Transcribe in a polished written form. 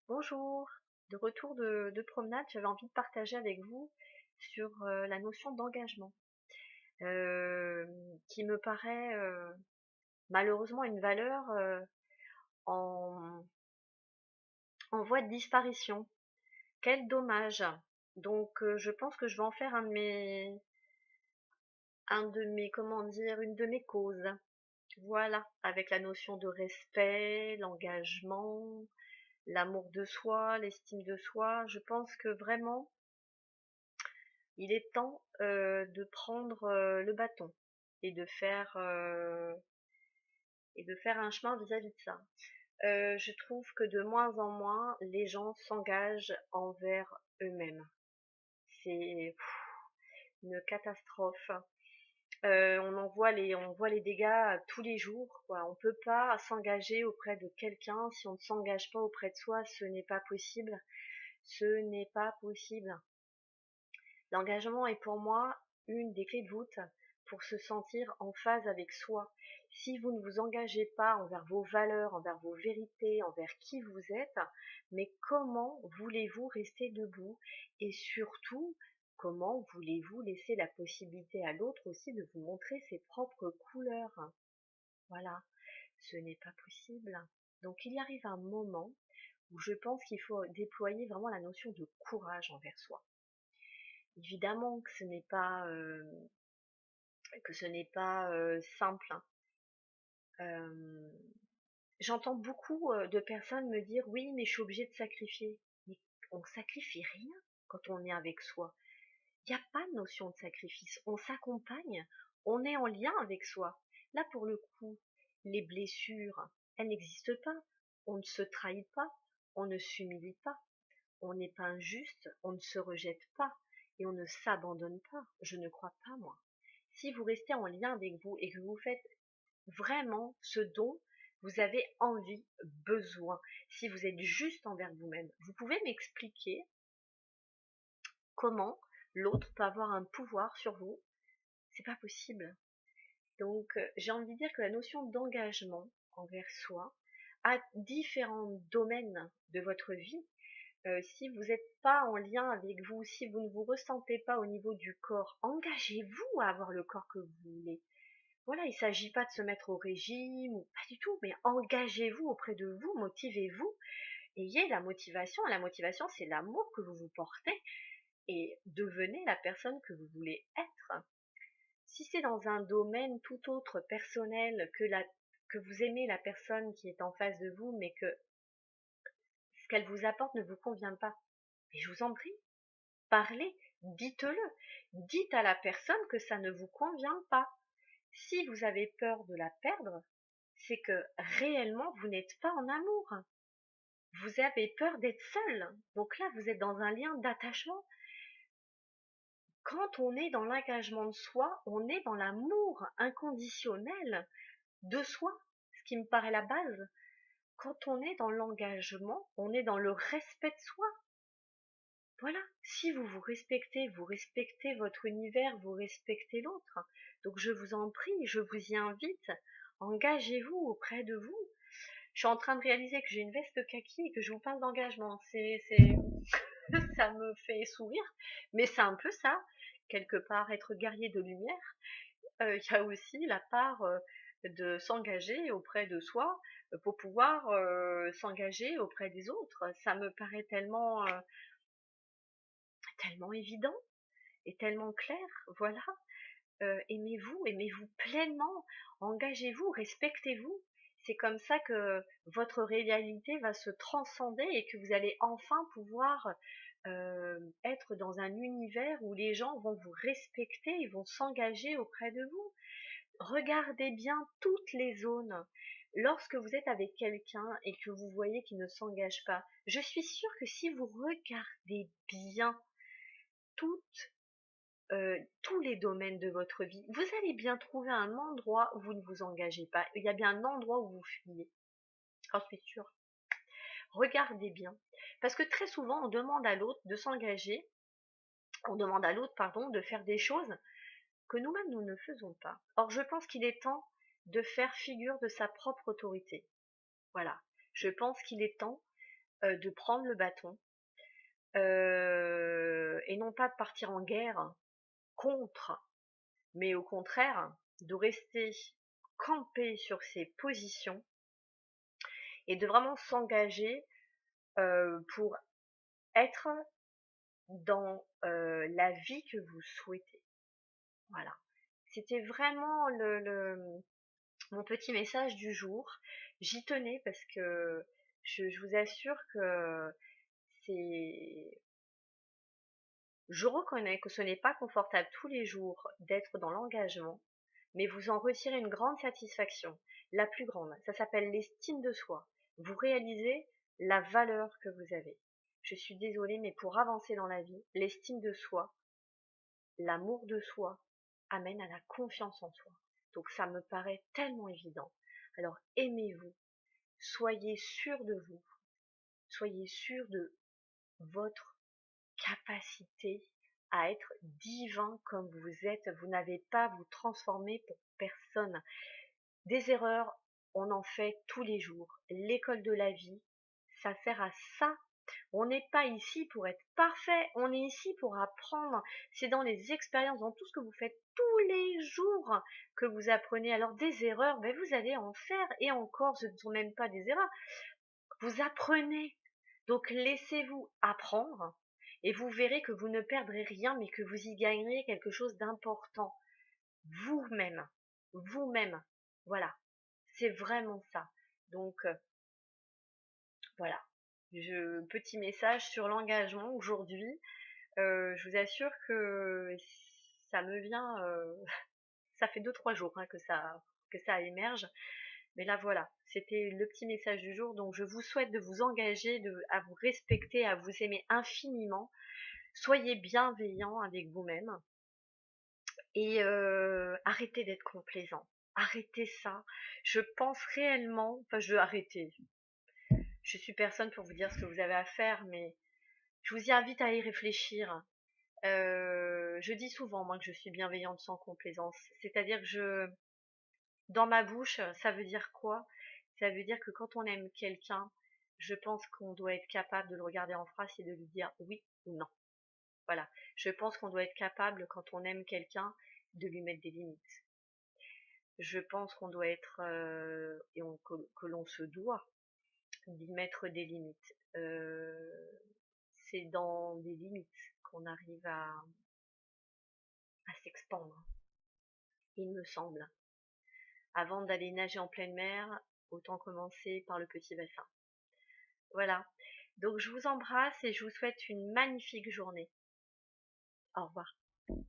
Bonjour, de retour de promenade, j'avais envie de partager avec vous sur la notion d'engagement, qui me paraît malheureusement une valeur en, en voie de disparition. Quel dommage. Donc je pense que je vais en faire comment dire, une de mes causes. Voilà, avec la notion de respect, l'engagement, l'amour de soi, l'estime de soi. Je pense que vraiment il est temps de prendre le bâton et de faire un chemin vis-à-vis de ça. Je trouve que de moins en moins les gens s'engagent envers eux-mêmes. C'est une catastrophe. On voit les dégâts tous les jours, quoi. On peut pas s'engager auprès de quelqu'un si on ne s'engage pas auprès de soi. Ce n'est pas possible. Ce n'est pas possible. L'engagement est pour moi une des clés de voûte pour se sentir en phase avec soi. Si vous ne vous engagez pas envers vos valeurs, envers vos vérités, envers qui vous êtes, mais comment voulez-vous rester debout? Et surtout, comment voulez-vous laisser la possibilité à l'autre aussi de vous montrer ses propres couleurs? Voilà, ce n'est pas possible. Donc il y arrive un moment où je pense qu'il faut déployer vraiment la notion de courage envers soi. Évidemment que ce n'est pas simple, hein. Euh, J'entends beaucoup de personnes me dire oui, mais je suis obligée de sacrifier. Mais on sacrifie rien quand on est avec soi. Il n'y a pas de notion de sacrifice. On s'accompagne, on est en lien avec soi. Là, pour le coup, les blessures, elles n'existent pas. On ne se trahit pas, on ne s'humilie pas, on n'est pas injuste, on ne se rejette pas et on ne s'abandonne pas. Je ne crois pas, moi. Si vous restez en lien avec vous et que vous faites vraiment ce dont vous avez envie, besoin, si vous êtes juste envers vous-même, vous pouvez m'expliquer comment l'autre peut avoir un pouvoir sur vous? C'est pas possible. Donc, j'ai envie de dire que la notion d'engagement envers soi a différents domaines de votre vie. Si vous n'êtes pas en lien avec vous, si vous ne vous ressentez pas au niveau du corps, engagez-vous à avoir le corps que vous voulez. Voilà, il ne s'agit pas de se mettre au régime, ou pas du tout, mais engagez-vous auprès de vous, motivez-vous, ayez la motivation. La motivation, c'est l'amour que vous vous portez et devenez la personne que vous voulez être. Si c'est dans un domaine tout autre personnel que vous aimez la personne qui est en face de vous, mais que ce qu'elle vous apporte ne vous convient pas, mais je vous en prie, parlez, dites-le, dites à la personne que ça ne vous convient pas. Si vous avez peur de la perdre, c'est que réellement vous n'êtes pas en amour. Vous avez peur d'être seul. Donc là, vous êtes dans un lien d'attachement. Quand on est dans l'engagement de soi, on est dans l'amour inconditionnel de soi, ce qui me paraît la base. Quand on est dans l'engagement, on est dans le respect de soi. Voilà, si vous respectez votre univers, vous respectez l'autre. Donc je vous en prie, je vous y invite, engagez-vous auprès de vous. Je suis en train de réaliser que j'ai une veste kaki et que je vous parle d'engagement. Ça me fait sourire, mais c'est un peu ça, quelque part, être guerrier de lumière. Il y a aussi la part de s'engager auprès de soi pour pouvoir s'engager auprès des autres. Ça me paraît tellement évident et tellement clair. Voilà. Aimez-vous, aimez-vous pleinement, engagez-vous, respectez-vous. C'est comme ça que votre réalité va se transcender et que vous allez enfin pouvoir être dans un univers où les gens vont vous respecter et vont s'engager auprès de vous. Regardez bien toutes les zones. Lorsque vous êtes avec quelqu'un et que vous voyez qu'il ne s'engage pas, je suis sûre que si vous regardez bien toutes tous les domaines de votre vie, vous allez bien trouver un endroit où vous ne vous engagez pas. Il y a bien un endroit où vous fuyez. J'en suis sûre. Regardez bien. Parce que très souvent, on demande à l'autre de s'engager, on demande à l'autre, pardon, de faire des choses que nous-mêmes, nous ne faisons pas. Or, je pense qu'il est temps de faire figure de sa propre autorité. Voilà. Je pense qu'il est temps de prendre le bâton, et non pas de partir en guerre contre, mais au contraire de rester campé sur ses positions et de vraiment s'engager pour être dans la vie que vous souhaitez. Voilà. C'était vraiment mon petit message du jour. J'y tenais parce que je vous assure que c'est... Je reconnais que ce n'est pas confortable tous les jours d'être dans l'engagement, mais vous en retirez une grande satisfaction, la plus grande. Ça s'appelle l'estime de soi. Vous réalisez la valeur que vous avez. Je suis désolée, mais pour avancer dans la vie, l'estime de soi, l'amour de soi, amène à la confiance en soi. Donc ça me paraît tellement évident. Alors aimez-vous, soyez sûr de vous, soyez sûr de votre capacité à être divin comme vous êtes. Vous n'avez pas à vous transformer pour personne. Des erreurs, on en fait tous les jours. L'école de la vie, ça sert à ça. On n'est pas ici pour être parfait, on est ici pour apprendre. C'est dans les expériences, dans tout ce que vous faites tous les jours que vous apprenez. Alors des erreurs, ben vous allez en faire, et encore, ce ne sont même pas des erreurs. Vous apprenez. Donc laissez-vous apprendre, et vous verrez que vous ne perdrez rien, mais que vous y gagnerez quelque chose d'important. Vous-même. Vous-même. Voilà. C'est vraiment ça. Donc, voilà. Petit message sur l'engagement aujourd'hui. Je vous assure que ça me vient, ça fait 2-3 jours hein, que ça émerge. Mais là, voilà, c'était le petit message du jour. Donc, je vous souhaite de vous engager, à vous respecter, à vous aimer infiniment. Soyez bienveillants avec vous-même et arrêtez d'être complaisant. Arrêtez ça. Je pense réellement, enfin, je veux arrêter. Je suis personne pour vous dire ce que vous avez à faire, mais je vous y invite à y réfléchir. Je dis souvent, moi, que je suis bienveillante sans complaisance. C'est-à-dire que dans ma bouche, ça veut dire quoi? Ça veut dire que quand on aime quelqu'un, je pense qu'on doit être capable de le regarder en face et de lui dire oui ou non. Voilà. Je pense qu'on doit être capable, quand on aime quelqu'un, de lui mettre des limites. Je pense qu'on doit être, que l'on se doit d'y mettre des limites. C'est dans des limites qu'on arrive à s'expandre, il me semble. Avant d'aller nager en pleine mer, autant commencer par le petit bassin. Voilà. Donc je vous embrasse et je vous souhaite une magnifique journée. Au revoir.